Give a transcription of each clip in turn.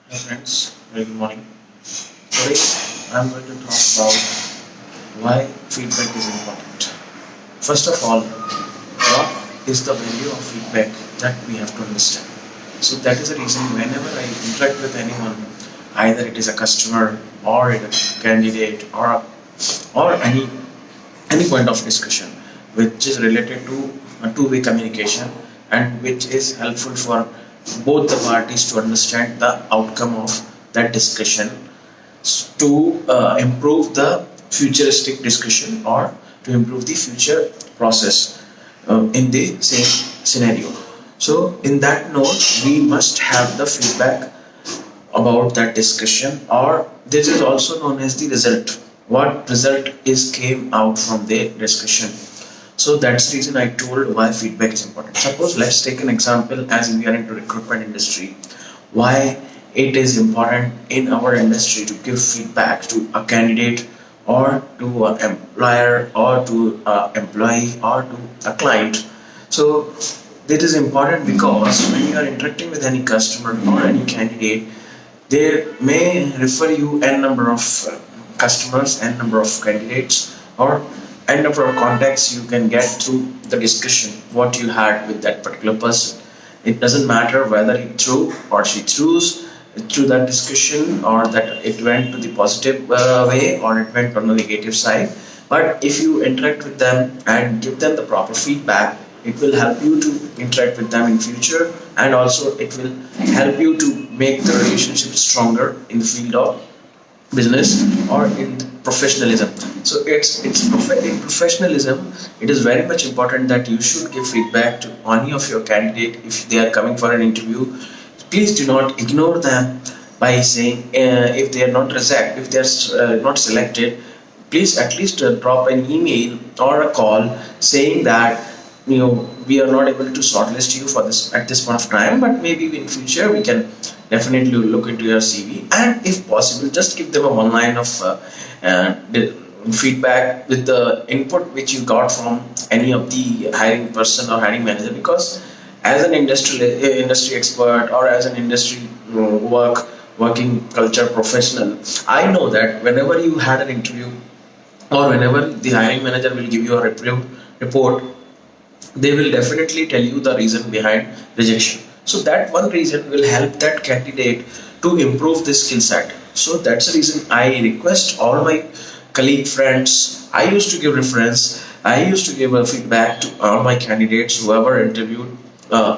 Hi friends, very good morning. Today I am going to talk about why feedback is important. First of all, what is the value of feedback that we have to understand. So that is the reason whenever I interact with anyone, either it is a customer or it is a candidate or any point of discussion which is related to a two-way communication and which is helpful for both the parties to understand the outcome of that discussion to improve the futuristic discussion or to improve the future process in the same scenario. So in that note, we must have the feedback about that discussion, or this is also known as the result. What result is came out from the discussion. So that's the reason I told why feedback is important. Suppose let's take an example as we are into recruitment industry. Why it is important in our industry to give feedback to a candidate or to an employer or to an employee or to a client. So this is important because when you are interacting with any customer or any candidate, they may refer you n number of customers, n number of candidates, or n number of contacts you can get through the discussion what you had with that particular person. It doesn't matter whether he threw or she throws through that discussion or that it went to the positive way or it went on the negative side. But if you interact with them and give them the proper feedback, it will help you to interact with them in future, and also it will help you to make the relationship stronger in the field of business or in professionalism. So in professionalism, it is very much important that you should give feedback to any of your candidate if they are coming for an interview. Please do not ignore them by saying if they are not reject, if they are not selected, please at least drop an email or a call saying that we are not able to shortlist you for this at this point of time, but maybe in future we can definitely look into your CV, and if possible just give them a one line of the feedback with the input which you got from any of the hiring person or hiring manager, because as an industry expert or as an industry working culture professional, I know that whenever you had an interview or whenever the hiring manager will give you a report, they will definitely tell you the reason behind rejection. So that one reason will help that candidate to improve this skill set. So that's the reason I request all my colleague friends. I used to give reference. I used to give a feedback to all my candidates whoever interviewed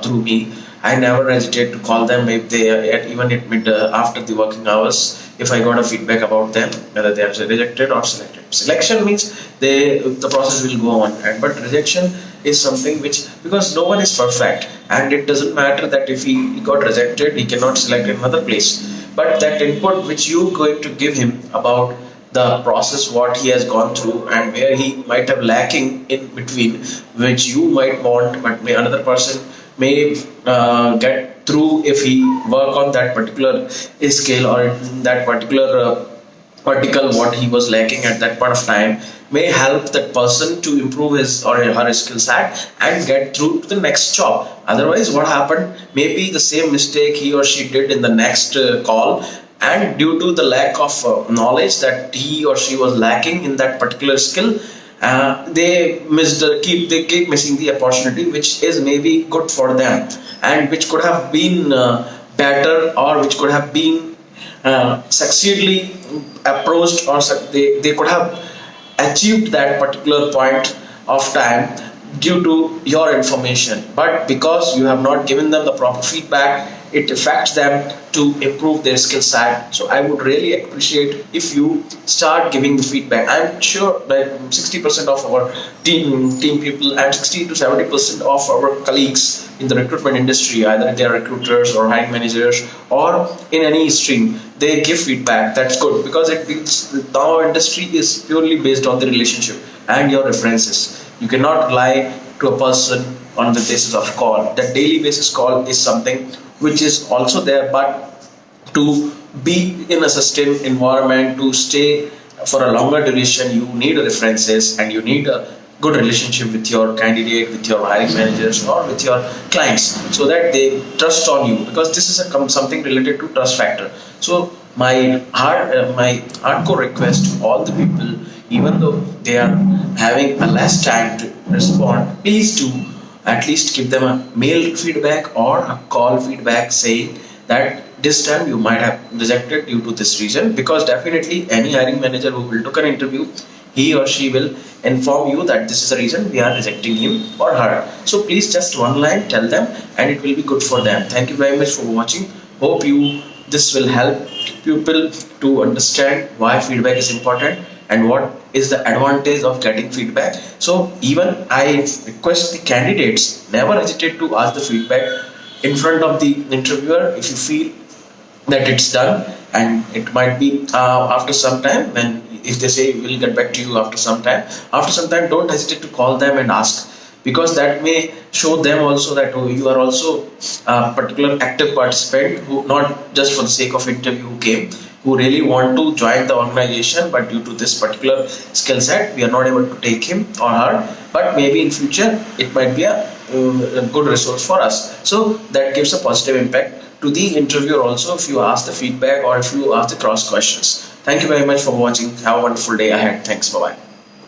through me. I never hesitate to call them if they even at mid after the working hours. If I got a feedback about them, whether they are rejected or selected. Selection means the process will go on, and but rejection is something which, because no one is perfect, and it doesn't matter that if he got rejected, he cannot select another place. But that input which you going to give him about the process what he has gone through and where he might have lacking in between, which you might want but may another person may get through if he work on that particular skill or that particular vertical what he was lacking at that point of time, may help that person to improve his or her skill set and get through to the next job. Otherwise what happened, maybe the same mistake he or she did in the next call, and due to the lack of knowledge that he or she was lacking in that particular skill, they keep missing the opportunity which is maybe good for them and which could have been better, or which could have been succeedingly approached, or they could have achieved that particular point of time due to your information. But because you have not given them the proper feedback, it affects them to improve their skill set. So I would really appreciate if you start giving the feedback. I'm sure that 60% of our team people and 60 to 70% of our colleagues in the recruitment industry, either they are recruiters or hiring managers or in any stream, they give feedback. That's good, because it means our industry is purely based on the relationship and your references. You cannot lie to a person on the basis of call. That daily basis call is something which is also there, but to be in a sustained environment, to stay for a longer duration, you need references and you need good relationship with your candidate, with your hiring managers, or with your clients, so that they trust on you, because this is something related to trust factor. So my hardcore request to all the people, even though they are having a less time to respond, please do at least give them a mail feedback or a call feedback saying that this time you might have rejected due to this reason, because definitely any hiring manager who will took an interview, he or she will inform you that this is the reason we are rejecting him or her. So please just one line tell them, and it will be good for them. Thank you very much for watching. Hope you this will help people to understand why feedback is important and what is the advantage of getting feedback. So even I request the candidates never hesitate to ask the feedback in front of the interviewer if you feel that it's done, and it might be after some time. When if they say we'll get back to you after some time, don't hesitate to call them and ask, because that may show them also that you are also a particular active participant, who not just for the sake of interview who came, who really want to join the organization, but due to this particular skill set we are not able to take him or her, but maybe in future it might be a good resource for us. So that gives a positive impact to the interviewer also, if you ask the feedback or if you ask the cross questions. Thank you very much for watching. Have a wonderful day ahead. Thanks. Bye bye.